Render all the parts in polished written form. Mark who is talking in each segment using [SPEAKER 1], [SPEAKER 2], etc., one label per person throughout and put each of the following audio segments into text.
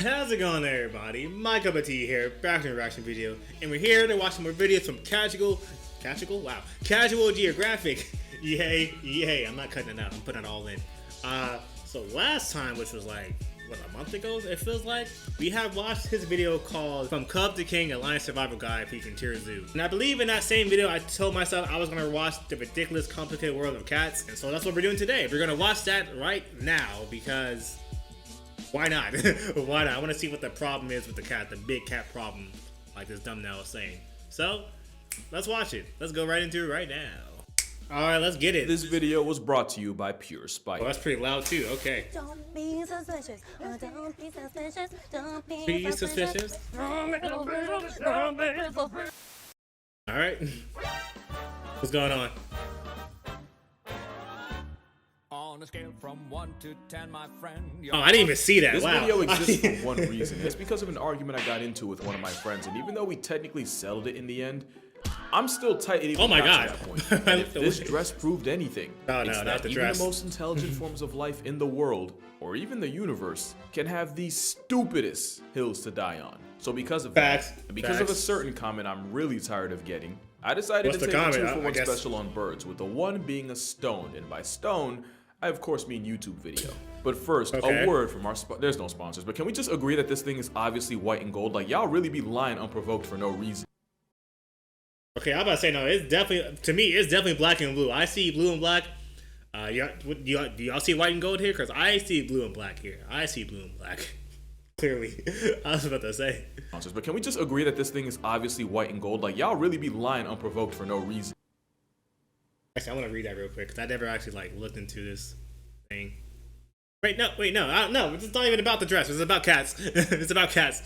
[SPEAKER 1] How's it going there, everybody? My cup of tea here, back in a reaction video, and we're here to watch some more videos from Casual Geographic. Yay, I'm not cutting it out, I'm putting it all in. So last time, which was like, what, a month ago, it feels like, we have watched his video called From Cub to King, a Lion Survival Guide for Frontier Zoo. And I believe in that same video, I told myself I was gonna watch The Ridiculous Complicated World of Cats, and so that's what we're doing today. We're gonna watch that right now, because why not? Why not? I want to see what the problem is with the cat, the big cat problem, like this thumbnail is saying. So, let's watch it. Let's go right into it right now. Alright, let's get it.
[SPEAKER 2] This video was brought to you by Pure Spike.
[SPEAKER 1] Oh, that's pretty loud too, okay.
[SPEAKER 3] Don't be suspicious. Don't be suspicious. Don't be
[SPEAKER 1] Be suspicious. Alright. What's going on?
[SPEAKER 4] On a scale from 1 to 10, my friend.
[SPEAKER 1] Oh, I didn't even see that.
[SPEAKER 2] This
[SPEAKER 1] wow.
[SPEAKER 2] video exists for one reason. It's because of an argument I got into with one of my friends, and even though we technically settled it in the end, I'm still tight.
[SPEAKER 1] Oh my God.
[SPEAKER 2] To that point. And if this dress proved anything,
[SPEAKER 1] no,
[SPEAKER 2] it's
[SPEAKER 1] not
[SPEAKER 2] that
[SPEAKER 1] the
[SPEAKER 2] even
[SPEAKER 1] dress.
[SPEAKER 2] the most intelligent forms of life in the world, or even the universe, can have the stupidest hills to die on. So because of that, and because of a certain comment I'm really tired of getting, I decided to take a 2-for-1 special on birds, with the one being a stone, and by stone, I of course mean YouTube video. But first, a word from our there's no sponsors, but can we just agree that this thing is obviously white and gold? Like, y'all really be lying unprovoked for no reason.
[SPEAKER 1] Okay, I'm about to say, no, it's definitely, to me, it's definitely black and blue. I see blue and black. Do y'all see white and gold here? Because I see blue and black here. I see blue and black. Clearly. I was about to say.
[SPEAKER 2] But can we just agree that this thing is obviously white and gold? Like, y'all really be lying unprovoked for no reason.
[SPEAKER 1] Actually, I want to read that real quick, because I never actually, like, looked into this thing. Wait, no, it's not even about the dress. It's about cats. It's about cats.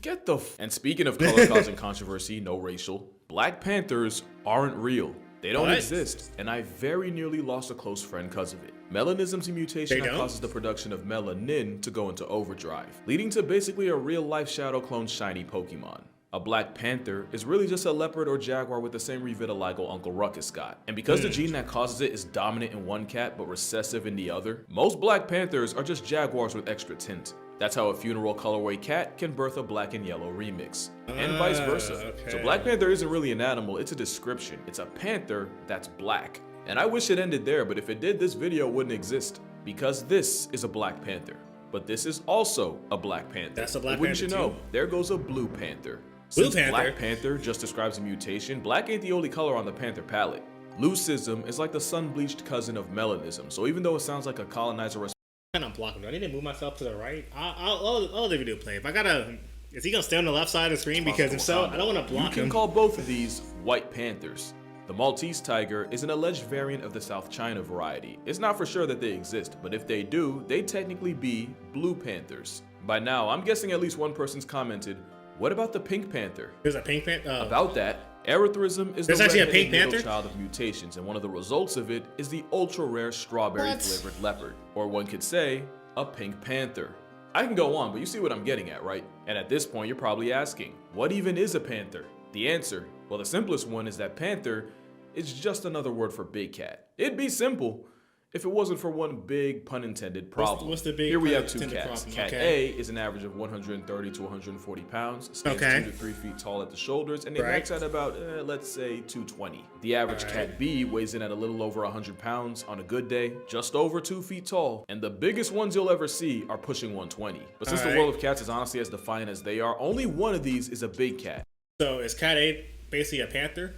[SPEAKER 2] Get the And speaking of color causing controversy, no racial, Black Panthers aren't real. They don't exist, and I very nearly lost a close friend because of it. Melanism's a mutation that causes the production of melanin to go into overdrive, leading to basically a real-life Shadow clone shiny Pokemon. A Black Panther is really just a leopard or jaguar with the same revitiligo Uncle Ruckus got. And because the gene that causes it is dominant in one cat but recessive in the other, most Black Panthers are just jaguars with extra tint. That's how a funeral colorway cat can birth a black and yellow remix, and vice versa. So Black Panther isn't really an animal, it's a description. It's a panther that's black. And I wish it ended there, but if it did, this video wouldn't exist, because this is a Black Panther. But this is also a Black Panther.
[SPEAKER 1] That's a Black Panther.
[SPEAKER 2] Wouldn't you know, there goes a Blue Panther. Since Black Panther just describes a mutation, black ain't the only color on the panther palette. Leucism is like the sun-bleached cousin of melanism, so even though it sounds like a colonizer
[SPEAKER 1] I'm blocking. Do I need to move myself to the right? I'll let the video play. If I gotta, is he gonna stay on the left side of the screen? Because if so, I don't want to block him.
[SPEAKER 2] You can call both of these white panthers. The Maltese tiger is an alleged variant of the South China variety. It's not for sure that they exist, but if they do, they'd technically be blue panthers. By now, I'm guessing at least one person's commented, what about the pink panther?
[SPEAKER 1] There's a pink panther?
[SPEAKER 2] About that, erythrism is the
[SPEAKER 1] actually a pink panther
[SPEAKER 2] child of mutations, and one of the results of it is the ultra-rare strawberry-flavored leopard. Or one could say, a pink panther. I can go on, but you see what I'm getting at, right? And at this point, you're probably asking, what even is a panther? The answer, well, the simplest one is that panther is just another word for big cat. It'd be simple if it wasn't for one big, pun intended, problem.
[SPEAKER 1] What's the big
[SPEAKER 2] Here we have two cats.
[SPEAKER 1] Problem?
[SPEAKER 2] Cat A is an average of 130 to 140 pounds, stands 2 to 3 feet tall at the shoulders, and they max at about, let's say, 220. The average cat B weighs in at a little over 100 pounds on a good day, just over 2 feet tall, and the biggest ones you'll ever see are pushing 120. But since the world of cats is honestly as defiant as they are, only one of these is a big cat.
[SPEAKER 1] So is cat A basically a panther?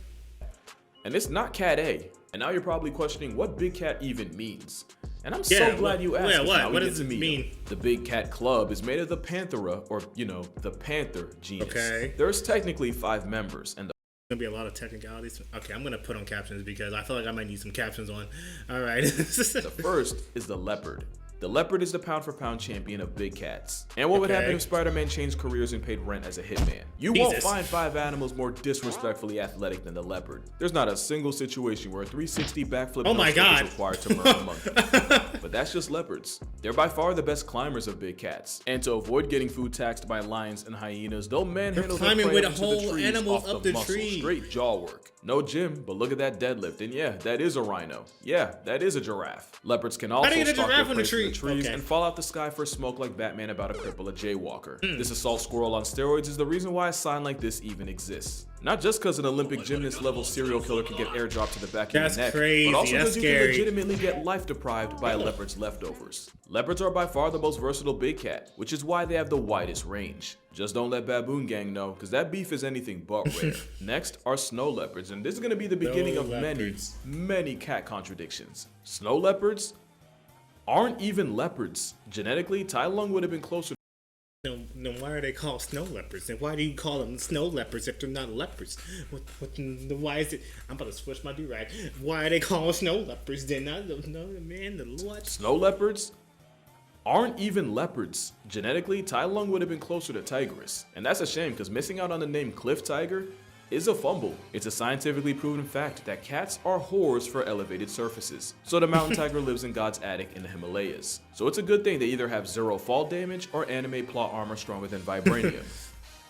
[SPEAKER 2] And it's not cat A. And now you're probably questioning what big cat even means. And I'm so glad you asked.
[SPEAKER 1] Yeah, what does it mean?
[SPEAKER 2] The Big Cat Club is made of the Panthera, or, you know, the panther genus.
[SPEAKER 1] Okay.
[SPEAKER 2] There's technically 5 members, and
[SPEAKER 1] gonna be a lot of technicalities. Okay, I'm gonna put on captions because I feel like I might need some captions on. All right.
[SPEAKER 2] the first is the leopard. The leopard is the pound-for-pound champion of big cats. And what would happen if Spider-Man changed careers and paid rent as a hitman? You won't find 5 animals more disrespectfully athletic than the leopard. There's not a single situation where a 360 backflip is required to murder a monkey. But that's just leopards. They're by far the best climbers of big cats. And to avoid getting food taxed by lions and hyenas, they'll manhandle their prey up to the trees off the muscle, straight jaw work. No gym, but look at that deadlift. And yeah, that is a rhino. Yeah, that is a giraffe. Leopards can also stalk their prey from the trees and fall out the sky for smoke like Batman about to cripple a jaywalker. This assault squirrel on steroids is the reason why a sign like this even exists. Not just because an Olympic gymnast level serial killer can get airdropped to the back of your neck, but also because you can legitimately get life deprived by a leopard's leftovers. Leopards are by far the most versatile big cat, which is why they have the widest range. Just don't let Baboon Gang know, because that beef is anything but rare. Next are snow leopards, and this is going to be the beginning of many cat contradictions. Snow leopards aren't even leopards. Genetically, Tai Lung would have been closer.
[SPEAKER 1] Then why are they called snow leopards? And why do you call them snow leopards if they're not leopards? Why is it? I'm about to switch my do-rag. Why are they called snow leopards? They're not, no, man, the what?
[SPEAKER 2] Snow leopards aren't even leopards. Genetically, Tai Lung would have been closer to tigress. And that's a shame, because missing out on the name cliff tiger is a fumble. It's a scientifically proven fact that cats are whores for elevated surfaces. So the mountain tiger lives in God's attic in the Himalayas. So it's a good thing they either have 0 fall damage or anime plot armor stronger than vibranium.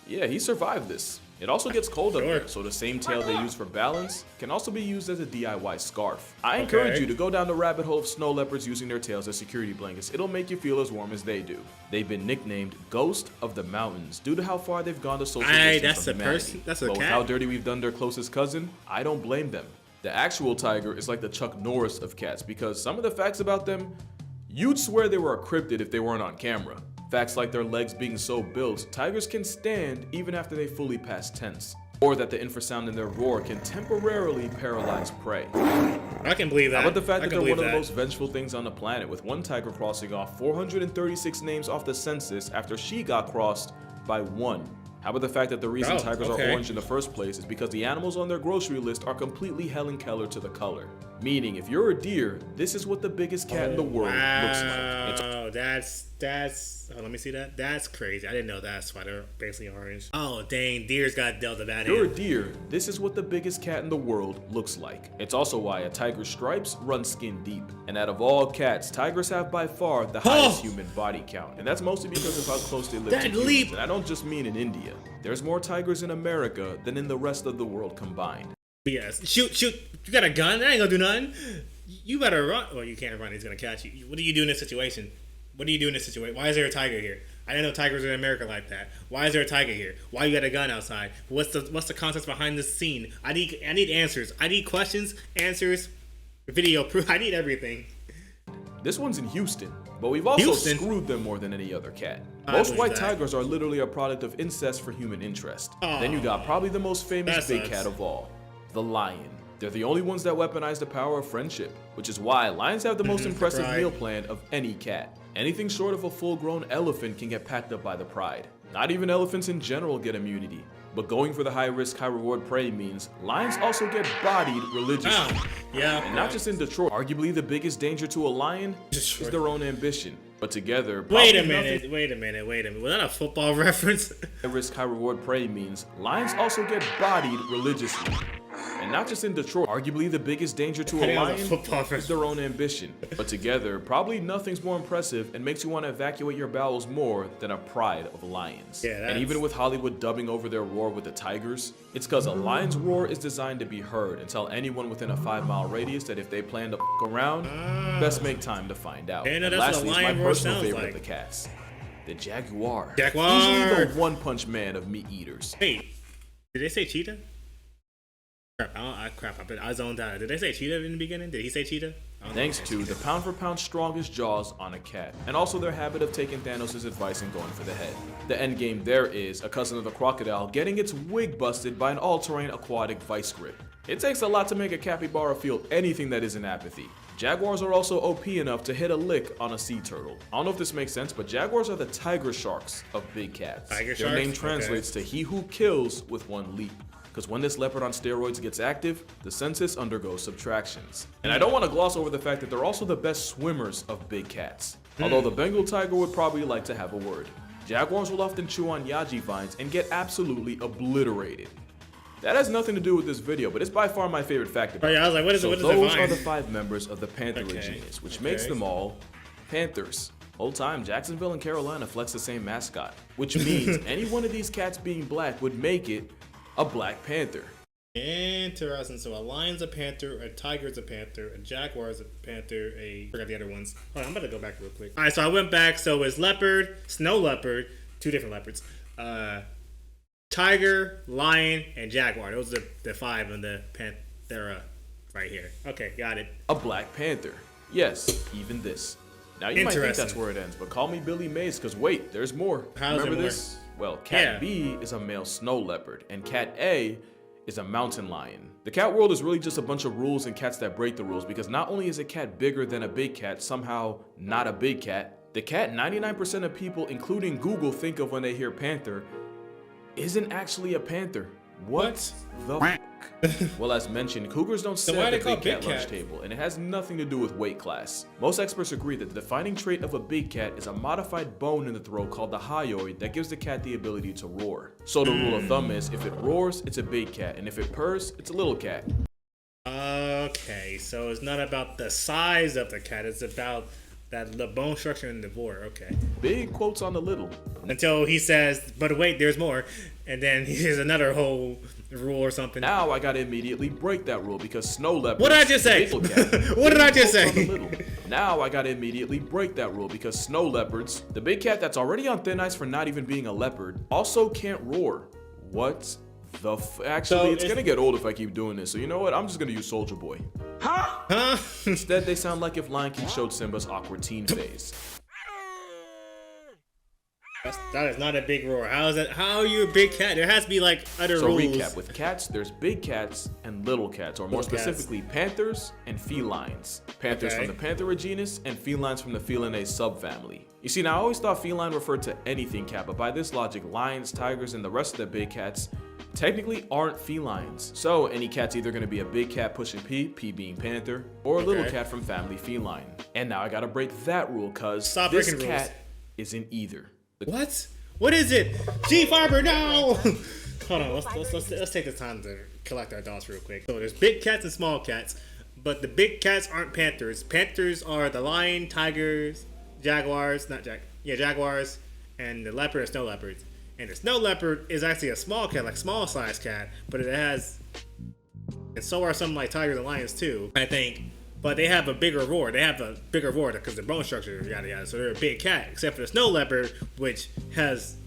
[SPEAKER 2] Yeah, he survived this. It also gets cold up there, so the same tail they use for balance can also be used as a DIY scarf. I encourage you to go down the rabbit hole of snow leopards using their tails as security blankets. It'll make you feel as warm as they do. They've been nicknamed Ghost of the Mountains due to how far they've gone to social distance from humanity.
[SPEAKER 1] That's a
[SPEAKER 2] but with
[SPEAKER 1] cat.
[SPEAKER 2] how dirty we've done their closest cousin, I don't blame them. The actual tiger is like the Chuck Norris of cats, because some of the facts about them, you'd swear they were a cryptid if they weren't on camera. Facts like their legs being so built, tigers can stand even after they fully pass tense. Or that the infrasound in their roar can temporarily paralyze prey.
[SPEAKER 1] I can believe that.
[SPEAKER 2] How about the fact that they're one of the most vengeful things on the planet, with one tiger crossing off 436 names off the census after she got crossed by one? How about the fact that the reason tigers are orange in the first place is because the animals on their grocery list are completely Helen Keller to the color. Meaning, if you're a deer, this is what the biggest cat in the world looks like.
[SPEAKER 1] Oh, oh, let me see that. That's crazy. I didn't know that's why they're basically orange. Oh, dang, deers got dealt a bad hand.
[SPEAKER 2] If you're a deer, this is what the biggest cat in the world looks like. It's also why a tiger's stripes run skin deep. And out of all cats, tigers have by far the highest human body count. And that's mostly because of how close they live to humans. And I don't just mean in India. There's more tigers in America than in the rest of the world combined.
[SPEAKER 1] Yes. Shoot. You got a gun? That ain't gonna do nothing. You better run. Well, you can't run. He's gonna catch you. What do you do in this situation? Why is there a tiger here? I didn't know tigers are in America like that. Why is there a tiger here? Why you got a gun outside? What's the context behind this scene? I need answers. I need questions, answers, video proof. I need everything.
[SPEAKER 2] This one's in Houston, but we've also screwed them more than any other cat. Most white tigers are literally a product of incest for human interest. Then you got probably the most famous big cat of all, the lion. They're the only ones that weaponize the power of friendship, which is why lions have the most impressive meal plan of any cat. Anything short of a full-grown elephant can get packed up by the pride. Not even elephants in general get immunity. But going for the high-risk, high-reward prey means lions also get bodied religiously. And not just in Detroit. Arguably the biggest danger to a lion is their own ambition. But together,
[SPEAKER 1] wait a minute. Was that a football reference?
[SPEAKER 2] High-risk, high-reward prey means lions also get bodied religiously. And not just in Detroit. Arguably the biggest danger to a lion is their own ambition. But together, probably nothing's more impressive and makes you want to evacuate your bowels more than a pride of lions. And even with Hollywood dubbing over their roar with the tigers, it's because a lion's roar is designed to be heard and tell anyone within a 5-mile radius that if they plan to around, best make time to find out. And lastly, is my personal favorite of the cats, the Jaguar. Easily the one-punch man of meat eaters.
[SPEAKER 1] Hey, did they say cheetah? I zoned out. Did they say cheetah in the beginning? Did he say cheetah?
[SPEAKER 2] Thanks to the pound-for-pound strongest jaws on a cat, and also their habit of taking Thanos' advice and going for the head. The endgame there is a cousin of the crocodile getting its wig busted by an all-terrain aquatic vice grip. It takes a lot to make a capybara feel anything that isn't apathy. Jaguars are also OP enough to hit a lick on a sea turtle. I don't know if this makes sense, but jaguars are the tiger sharks of big cats. Their name translates to he who kills with one leap. Because when this leopard on steroids gets active, the census undergoes subtractions. And I don't want to gloss over the fact that they're also the best swimmers of big cats. Although the Bengal tiger would probably like to have a word. Jaguars will often chew on yaji vines and get absolutely obliterated. That has nothing to do with this video, but it's by far my favorite fact about it.
[SPEAKER 1] I was like, what is
[SPEAKER 2] those are the 5 members of the panther genus, which makes them all panthers. Whole time, Jacksonville and Carolina flex the same mascot, which means any one of these cats being black would make it a Black Panther.
[SPEAKER 1] Interesting. So a lion's a panther, a tiger's a panther, a jaguar's a panther, I forgot the other ones. Hold on, I'm about to go back real quick. All right, so I went back. So it's leopard, snow leopard, two different leopards. Tiger, lion, and jaguar. Those are the five in the panthera right here. Okay, got it.
[SPEAKER 2] A black panther. Yes, even this. Now you might think that's where it ends, but call me Billy Mays, because wait, there's more.
[SPEAKER 1] How's
[SPEAKER 2] Remember
[SPEAKER 1] it more?
[SPEAKER 2] this? Well, cat B is a male snow leopard, and cat A is a mountain lion. The cat world is really just a bunch of rules and cats that break the rules, because not only is a cat bigger than a big cat, somehow not a big cat, the cat 99% of people, including Google, think of when they hear panther isn't actually a panther. What the f***? Well, as mentioned, cougars don't sit at the big cat lunch table, and it has nothing to do with weight class. Most experts agree that the defining trait of a big cat is a modified bone in the throat called the hyoid that gives the cat the ability to roar. So the rule of thumb is, if it roars, it's a big cat, and if it purrs, it's a little cat.
[SPEAKER 1] Okay, so it's not about the size of the cat, it's about the bone structure in the roar. Okay.
[SPEAKER 2] Big quotes on the little.
[SPEAKER 1] Until he says, but wait, there's more. And then here's another whole rule or something.
[SPEAKER 2] Now I gotta immediately break that rule because snow leopards.
[SPEAKER 1] What did I just say? What did I just say?
[SPEAKER 2] Now I gotta immediately break that rule because snow leopards, the big cat that's already on thin ice for not even being a leopard, also can't roar. What the Actually, it's gonna get old if I keep doing this. So you know what? I'm just gonna use Soldier Boy.
[SPEAKER 1] Huh?
[SPEAKER 2] Instead, they sound like if Lion King showed Simba's awkward teen phase.
[SPEAKER 1] That is not a big roar. How is that? How are you a big cat? There has to be like other rules.
[SPEAKER 2] So recap, with cats, there's big cats and little cats, or more specifically, panthers and felines. Panthers from the Panthera genus and felines from the Felinae subfamily. You see, now I always thought feline referred to anything cat, but by this logic, lions, tigers, and the rest of the big cats technically aren't felines. So any cat's either gonna be a big cat pushing P being panther, or a little cat from family feline. And now I gotta break that rule, cause this cat isn't either.
[SPEAKER 1] What? What is it? G-Fiber, no! Hold on, let's take the time to collect our thoughts real quick. So there's big cats and small cats, but the big cats aren't panthers. Panthers are the lion, tigers, jaguars, jaguars, and the leopard and snow leopards. And the snow leopard is actually a small cat, like small size cat, but it has, and so are some like tigers and lions too, I think. But they have a bigger roar. They have a bigger roar because their bone structure, yada yada. So they're a big cat, except for the snow leopard, which has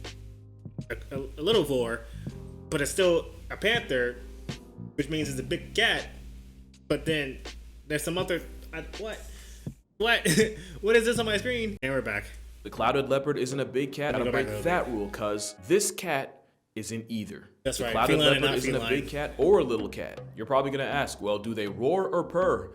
[SPEAKER 1] a little roar, but it's still a panther, which means it's a big cat. But then there's some other what? What is this on my screen? And we're back.
[SPEAKER 2] The clouded leopard isn't a big cat. I'll break that rule, cause this cat isn't either.
[SPEAKER 1] That's right.
[SPEAKER 2] The clouded leopard isn't a big cat or a little cat. You're probably gonna ask, well, do they roar or purr?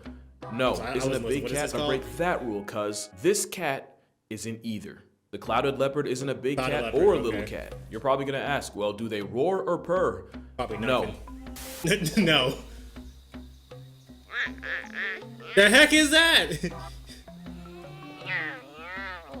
[SPEAKER 2] No, isn't a big cat. I break that rule, cause this cat isn't either. The clouded leopard isn't a big cat or a little cat. You're probably gonna ask, well, do they roar or purr?
[SPEAKER 1] Probably
[SPEAKER 2] no.
[SPEAKER 1] No. The heck is that?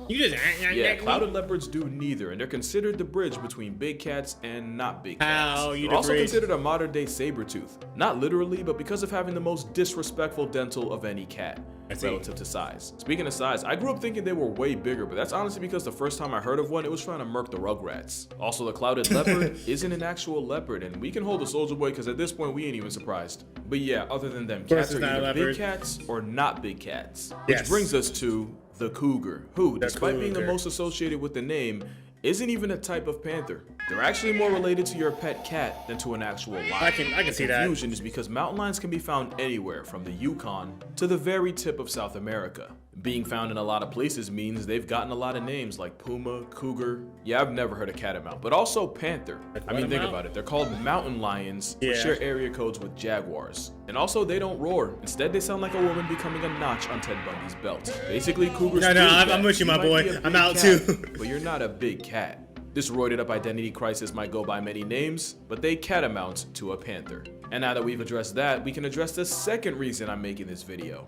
[SPEAKER 1] You just
[SPEAKER 2] yeah, clouded leopards do neither, and they're considered the bridge between big cats and not big cats. They're also considered a modern-day saber-tooth. Not literally, but because of having the most disrespectful dental of any cat relative to size. Speaking of size, I grew up thinking they were way bigger, but that's honestly because the first time I heard of one, it was trying to murk the Rugrats. Also, the clouded leopard isn't an actual leopard, and we can hold a Soldier Boy because at this point we ain't even surprised. But yeah, other than them, cats are either big cats or not big cats. Which brings us to the cougar, who, despite being the most associated with the name, isn't even a type of panther. They're actually more related to your pet cat than to an actual lion.
[SPEAKER 1] I can see that. The
[SPEAKER 2] confusion is because mountain lions can be found anywhere from the Yukon to the very tip of South America. Being found in a lot of places means they've gotten a lot of names like puma, cougar. Yeah, I've never heard of catamount, but also panther. I mean, think about it. They're called mountain lions, which share area codes with jaguars. And also, they don't roar. Instead, they sound like a woman becoming a notch on Ted Bundy's belt. Basically, cougars.
[SPEAKER 1] No, I'm with you, my boy. I'm out too.
[SPEAKER 2] But you're not a big cat. This roided up identity crisis might go by many names, but they catamount to a panther. And now that we've addressed that, we can address the second reason I'm making this video.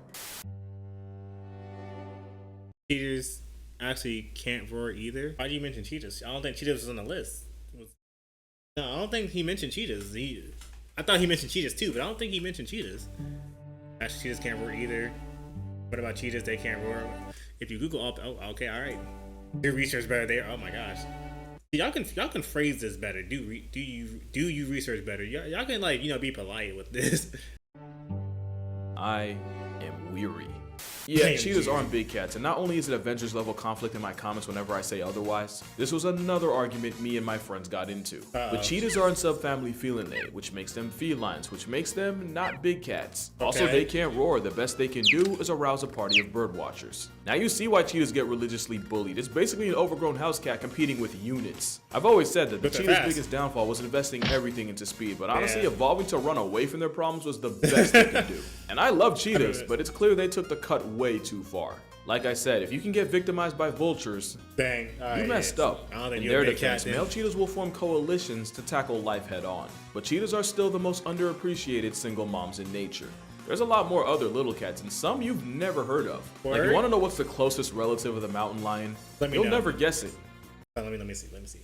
[SPEAKER 1] Cheetahs actually can't roar either. Why do you mention cheetahs? I don't think cheetahs was on the list. No, I don't think he mentioned cheetahs. I thought he mentioned cheetahs too, but I don't think he mentioned cheetahs. Actually, cheetahs can't roar either. What about cheetahs? They can't roar. If you Google, oh, okay, all right. Your research better there. Oh my gosh. Y'all can phrase this better. Do you research better? Y'all can like be polite with this.
[SPEAKER 2] I am weary. Yeah,
[SPEAKER 1] Damn,
[SPEAKER 2] cheetahs
[SPEAKER 1] dude.
[SPEAKER 2] aren't big cats, and not only is it Avengers level conflict in my comments whenever I say otherwise, this was another argument me and my friends got into. But cheetahs are in subfamily Felinae, which makes them felines, which makes them not big cats. Also,
[SPEAKER 1] Okay.
[SPEAKER 2] they can't roar. The best they can do is arouse a party of bird watchers. Now you see why cheetahs get religiously bullied. It's basically an overgrown house cat competing with units. I've always said that the
[SPEAKER 1] But they're
[SPEAKER 2] cheetah's
[SPEAKER 1] fast.
[SPEAKER 2] biggest downfall was investing everything into speed, but honestly,
[SPEAKER 1] Yeah.
[SPEAKER 2] evolving to run away from their problems was the best they could do. And I love cheetahs, but it's clear they took the cut way too far. Like I said, if you can get victimized by vultures,
[SPEAKER 1] Dang,
[SPEAKER 2] you messed up.
[SPEAKER 1] I don't think
[SPEAKER 2] In
[SPEAKER 1] you're
[SPEAKER 2] their
[SPEAKER 1] a big cat.
[SPEAKER 2] defense, male cheetahs will form coalitions to tackle life head on. But cheetahs are still the most underappreciated single moms in nature. There's a lot more other little cats, and some you've never heard of. Like,
[SPEAKER 1] Word?
[SPEAKER 2] you want to know what's the closest relative of the mountain lion?
[SPEAKER 1] Let me
[SPEAKER 2] You'll
[SPEAKER 1] know.
[SPEAKER 2] never guess it.
[SPEAKER 1] Let me see.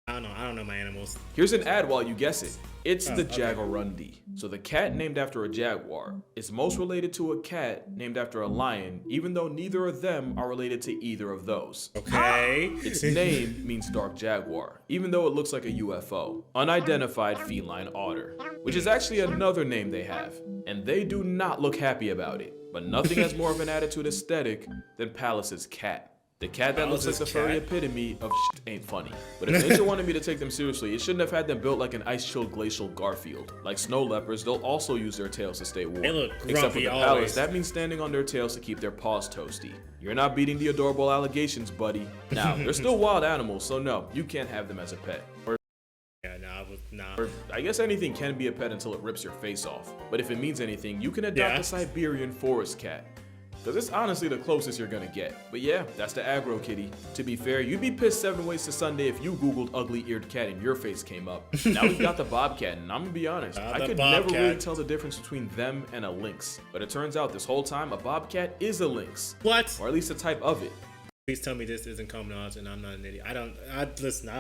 [SPEAKER 1] I don't know my animals.
[SPEAKER 2] Here's an ad while you guess it. It's the
[SPEAKER 1] okay.
[SPEAKER 2] Jaguarundi. So the cat named after a jaguar is most related to a cat named after a lion, even though neither of them are related to either of those.
[SPEAKER 1] Okay.
[SPEAKER 2] Its name means dark jaguar, even though it looks like a UFO. Unidentified feline otter, which is actually another name they have, and they do not look happy about it. But nothing has more of an attitude aesthetic than Palace's cat. The cat that looks like the
[SPEAKER 1] Palace's
[SPEAKER 2] furry
[SPEAKER 1] cat?
[SPEAKER 2] epitome of shit ain't funny. But if nature wanted me to take them seriously, it shouldn't have had them built like an ice-chilled glacial Garfield. Like snow leopards, they'll also use their tails to stay warm.
[SPEAKER 1] They look
[SPEAKER 2] Except for
[SPEAKER 1] grumpy
[SPEAKER 2] the
[SPEAKER 1] always.
[SPEAKER 2] Palace, that means standing on their tails to keep their paws toasty. You're not beating the adorable allegations, buddy. Now, they're still wild animals, so no, you can't have them as a pet.
[SPEAKER 1] Yeah, nah.
[SPEAKER 2] Or I guess anything can be a pet until it rips your face off. But if it means anything, you can adopt
[SPEAKER 1] Yeah.
[SPEAKER 2] a Siberian forest cat. Because it's honestly the closest you're gonna get. But yeah, that's the aggro kitty. To be fair, you'd be pissed 7 ways to Sunday if you googled ugly-eared cat and your face came up. Now we've got the bobcat, and I'm gonna be honest, I
[SPEAKER 1] the
[SPEAKER 2] could never
[SPEAKER 1] bobcat.
[SPEAKER 2] really tell the difference between them and a lynx. But it turns out this whole time, a bobcat is a lynx.
[SPEAKER 1] What?
[SPEAKER 2] Or at least a type of it.
[SPEAKER 1] Please tell me this isn't common knowledge and I'm not an idiot. I don't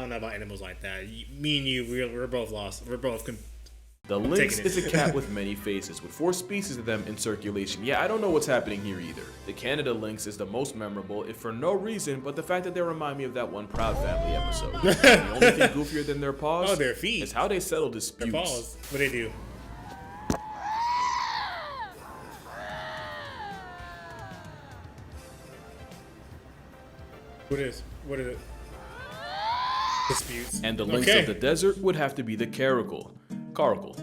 [SPEAKER 1] know about animals like that. Me and you, we're both lost. We're both.
[SPEAKER 2] The lynx
[SPEAKER 1] taking it.
[SPEAKER 2] is a cat with many faces, with 4 species of them in circulation. Yeah, I don't know what's happening here either. The Canada lynx is the most memorable, if for no reason but the fact that they remind me of that one Proud Family episode. The only thing goofier than their paws
[SPEAKER 1] Oh, their feet.
[SPEAKER 2] is how they settle disputes.
[SPEAKER 1] Balls. What they do? What is it? Disputes.
[SPEAKER 2] And the lynx
[SPEAKER 1] Okay.
[SPEAKER 2] of the desert would have to be the caracal. Caracal.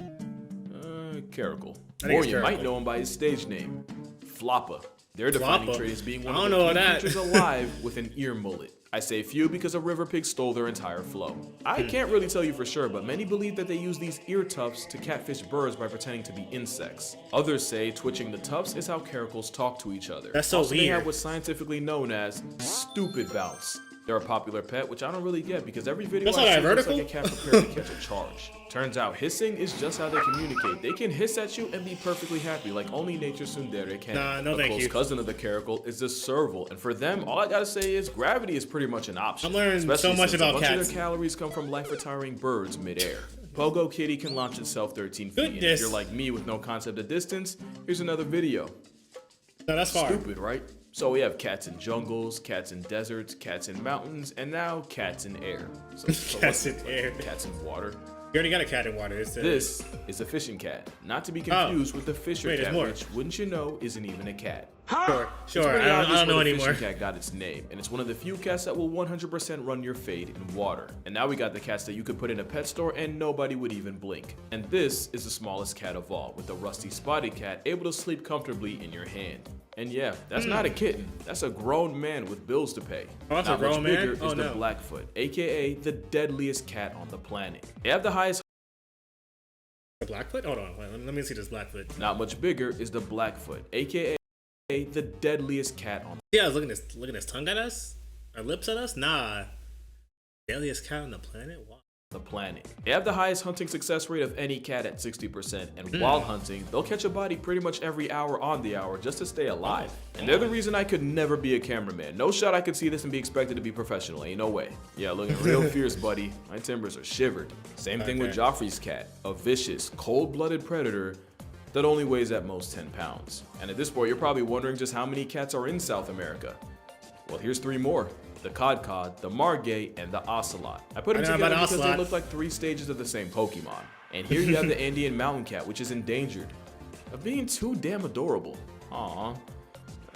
[SPEAKER 2] Caracal.
[SPEAKER 1] I think
[SPEAKER 2] Or
[SPEAKER 1] it's
[SPEAKER 2] you might
[SPEAKER 1] caracal.
[SPEAKER 2] know him by his stage name, Floppa. Their defining
[SPEAKER 1] Floppa?
[SPEAKER 2] trait is being one
[SPEAKER 1] I
[SPEAKER 2] of
[SPEAKER 1] don't
[SPEAKER 2] the
[SPEAKER 1] know
[SPEAKER 2] few
[SPEAKER 1] that.
[SPEAKER 2] creatures alive with an ear mullet. I say few because a river pig stole their entire flow. I can't really tell you for sure, but many believe that they use these ear tufts to catfish birds by pretending to be insects. Others say twitching the tufts is how caracals talk to each other.
[SPEAKER 1] That's so
[SPEAKER 2] also, they
[SPEAKER 1] weird.
[SPEAKER 2] have what's scientifically known as stupid bounce. They're a popular pet, which I don't really get because every video
[SPEAKER 1] That's
[SPEAKER 2] I
[SPEAKER 1] not
[SPEAKER 2] see
[SPEAKER 1] that
[SPEAKER 2] looks like a
[SPEAKER 1] vertical?
[SPEAKER 2] cat prepared to catch a charge. Turns out hissing is just how they communicate. They can hiss at you and be perfectly happy like only nature's tsundere can.
[SPEAKER 1] Nah, no
[SPEAKER 2] a
[SPEAKER 1] thank
[SPEAKER 2] close
[SPEAKER 1] you.
[SPEAKER 2] cousin of the caracal is the serval, and for them, all I gotta say is gravity is pretty much an option.
[SPEAKER 1] I'm learning so
[SPEAKER 2] especially
[SPEAKER 1] much
[SPEAKER 2] since
[SPEAKER 1] about
[SPEAKER 2] a bunch
[SPEAKER 1] cats.
[SPEAKER 2] of their calories come from life-retiring birds midair. Pogo Kitty can launch itself 13 feet. And if
[SPEAKER 1] Goodness.
[SPEAKER 2] you're like me with no concept of distance, here's another video.
[SPEAKER 1] No, that's far.
[SPEAKER 2] Stupid, right? So we have cats in jungles, cats in deserts, cats in mountains, and now cats in air. So
[SPEAKER 1] Cats
[SPEAKER 2] what's
[SPEAKER 1] in
[SPEAKER 2] it,
[SPEAKER 1] air.
[SPEAKER 2] Cats in water.
[SPEAKER 1] You already got a cat in water.
[SPEAKER 2] This is a fishing cat, not to be confused with the fisher
[SPEAKER 1] Wait, there's
[SPEAKER 2] cat,
[SPEAKER 1] more.
[SPEAKER 2] which, wouldn't you know, isn't even a cat.
[SPEAKER 1] Sure.
[SPEAKER 2] It's
[SPEAKER 1] I
[SPEAKER 2] pretty obvious
[SPEAKER 1] don't know
[SPEAKER 2] where the
[SPEAKER 1] anymore.
[SPEAKER 2] fishing cat got its name, and it's one of the few cats that will 100% run your fade in water. And now we got the cats that you could put in a pet store and nobody would even blink. And this is the smallest cat of all, with the rusty spotted cat able to sleep comfortably in your hand. And yeah, that's not a kitten. That's a grown man with bills to pay.
[SPEAKER 1] Oh, that's a
[SPEAKER 2] Not much
[SPEAKER 1] grown man?
[SPEAKER 2] bigger is
[SPEAKER 1] Oh,
[SPEAKER 2] the
[SPEAKER 1] no.
[SPEAKER 2] Blackfoot, aka the deadliest cat on the planet. They have the highest.
[SPEAKER 1] The Blackfoot? Hold on. Wait, let me see this Blackfoot.
[SPEAKER 2] Not much bigger is the Blackfoot, aka the deadliest cat on
[SPEAKER 1] Yeah, I was looking his tongue at us? Or lips at us? Nah. Deadliest cat on the planet? What?
[SPEAKER 2] the planet. They have the highest hunting success rate of any cat at 60%, and while hunting, they'll catch a body pretty much every hour on the hour just to stay alive. And they're the reason I could never be a cameraman. No shot I could see this and be expected to be professional, ain't no way. Yeah, looking real fierce, buddy. My timbers are shivered. Same thing with
[SPEAKER 1] Okay.
[SPEAKER 2] Joffrey's cat, a vicious, cold-blooded predator that only weighs at most 10 pounds. And at this point, you're probably wondering just how many cats are in South America. Well, here's 3 more. the cod, the margay, and the ocelot. I put them
[SPEAKER 1] I know
[SPEAKER 2] together
[SPEAKER 1] about
[SPEAKER 2] because
[SPEAKER 1] ocelot.
[SPEAKER 2] they look like 3 stages of the same Pokemon. And here you have the Andean mountain cat, which is endangered of being too damn adorable. Aw.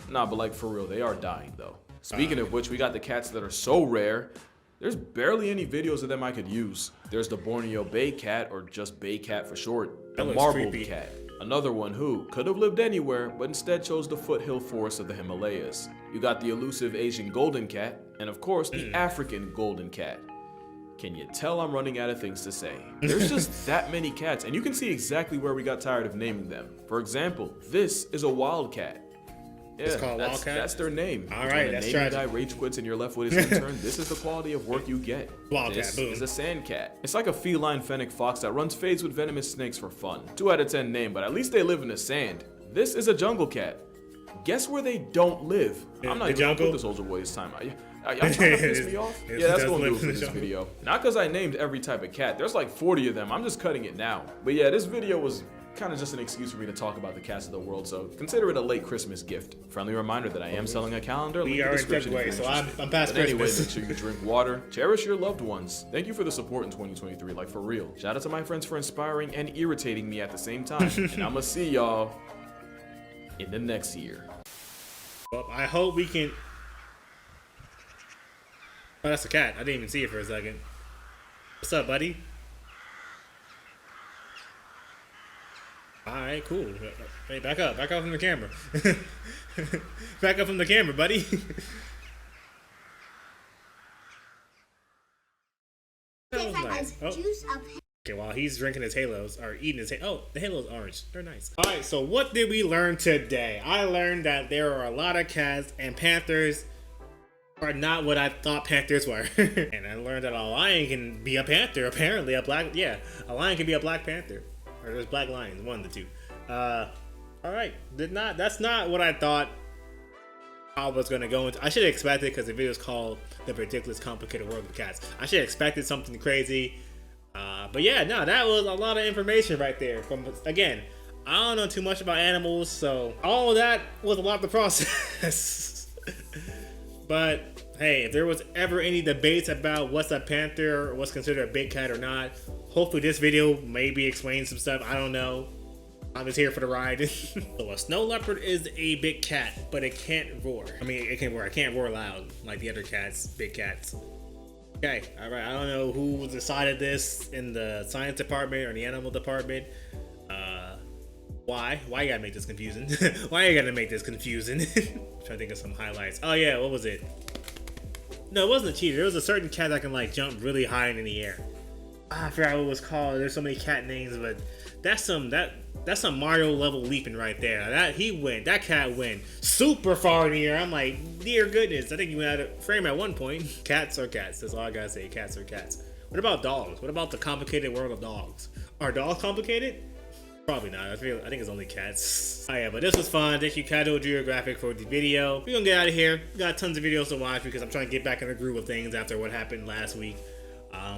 [SPEAKER 2] Nah, but like for real, they are dying though. Speaking of which, we got the cats that are so rare, there's barely any videos of them I could use. There's the Borneo bay cat, or just bay cat for short, the
[SPEAKER 1] That looks
[SPEAKER 2] marbled
[SPEAKER 1] creepy.
[SPEAKER 2] cat. Another one who could have lived anywhere, but instead chose the foothill forest of the Himalayas. You got the elusive Asian golden cat, and of course the African golden cat. Can you tell I'm running out of things to say? There's just that many cats, and you can see exactly where we got tired of naming them. For example, this is a wildcat. Yeah,
[SPEAKER 1] It's called wildcat?
[SPEAKER 2] that's their name.
[SPEAKER 1] All
[SPEAKER 2] When
[SPEAKER 1] right,
[SPEAKER 2] the
[SPEAKER 1] that's
[SPEAKER 2] naming
[SPEAKER 1] tragic.
[SPEAKER 2] guy rage quits and you're left with his intern, this is the quality of work you get.
[SPEAKER 1] Wildcat,
[SPEAKER 2] This
[SPEAKER 1] boom.
[SPEAKER 2] is a sand cat. It's like a feline fennec fox that runs fades with venomous snakes for fun. 2 out of 10 name, but at least they live in the sand. This is a jungle cat. Guess where they don't live? I'm not
[SPEAKER 1] The
[SPEAKER 2] even gonna
[SPEAKER 1] jungle?
[SPEAKER 2] put the soldier boy this time. Y'all trying to piss me off?
[SPEAKER 1] It
[SPEAKER 2] Yeah, that's
[SPEAKER 1] does
[SPEAKER 2] gonna
[SPEAKER 1] live
[SPEAKER 2] do it
[SPEAKER 1] in
[SPEAKER 2] for
[SPEAKER 1] the
[SPEAKER 2] this
[SPEAKER 1] jungle.
[SPEAKER 2] video. Not because I named every type of cat. There's like 40 of them. I'm just cutting it now. But yeah, this video was kind of just an excuse for me to talk about the cats of the world, so consider it a late Christmas gift. Friendly reminder that I am selling a calendar.
[SPEAKER 1] We
[SPEAKER 2] link in
[SPEAKER 1] are
[SPEAKER 2] the
[SPEAKER 1] in
[SPEAKER 2] description if
[SPEAKER 1] February,
[SPEAKER 2] you're
[SPEAKER 1] so
[SPEAKER 2] interested.
[SPEAKER 1] I'm past
[SPEAKER 2] But anyway,
[SPEAKER 1] Christmas.
[SPEAKER 2] make sure you drink water, cherish your loved ones. Thank you for the support in 2023, like for real. Shout out to my friends for inspiring and irritating me at the same time. And I'ma see y'all in the next year.
[SPEAKER 1] Well, I hope we can. Oh, that's a cat. I didn't even see it for a second. What's up, buddy? Alright, cool. Hey, back up from the camera. Back up from the camera, buddy. That was nice. Oh. Okay, while he's drinking his halos, or eating his oh, the halo's orange. They're nice. Alright, so what did we learn today? I learned that there are a lot of cats, and panthers are not what I thought panthers were. And I learned that a lion can be a panther, apparently. A lion can be a black panther. Or there's black lions, one of the two. Alright, that's not what I thought I was gonna go into. I should have expected, because the video is called The Ridiculous Complicated World of Cats. I should have expected something crazy. But yeah, no, that was a lot of information right there. From, again, I don't know too much about animals, so all of that was a lot to process. But hey, if there was ever any debates about what's a panther or what's considered a big cat or not, hopefully this video maybe explains some stuff. I don't know. I'm just here for the ride. So a snow leopard is a big cat, but it can't roar. I mean, it can roar. It can't roar loud like the other cats, big cats. Okay, all right. I don't know who decided this in the science department or the animal department. Why? Why you gotta make this confusing? Why you gotta make this confusing? Trying to think of some highlights. Oh yeah, what was it? No, it wasn't a cheetah. There was a certain cat that can like jump really high in the air. I forgot what it was called. There's so many cat names, but that's some Mario level leaping right there. That cat went super far in the air. I'm like, dear goodness. I think you went out of frame at one point. Cats are cats. That's all I gotta say. Cats are cats. What about dogs? What about the complicated world of dogs? Are dogs complicated? Probably not. I think it's only cats. Oh yeah, but this was fun. Thank you, Casual Geographic, for the video. We're gonna get out of here. We got tons of videos to watch because I'm trying to get back in the groove of things after what happened last week.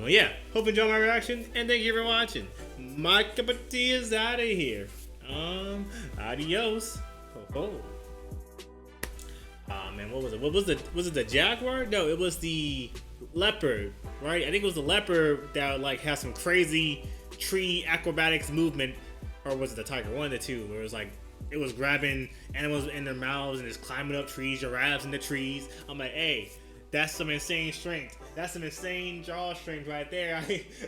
[SPEAKER 1] Yeah, hope you enjoyed my reaction, and thank you for watching. My cup of tea is out of here. Adios. Oh. Man, what was it? Was it the Jaguar? No, it was the leopard, right? I think it was the leopard that like has some crazy tree acrobatics movement, or was it the tiger? One of the two, where it was grabbing animals in their mouths and just climbing up trees, giraffes in the trees. I'm like, hey, that's some insane strength. That's some insane jaw strength right there.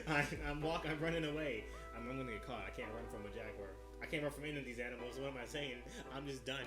[SPEAKER 1] I'm running away. I'm gonna get caught. I can't run from a jaguar. I can't run from any of these animals. What am I saying? I'm just done.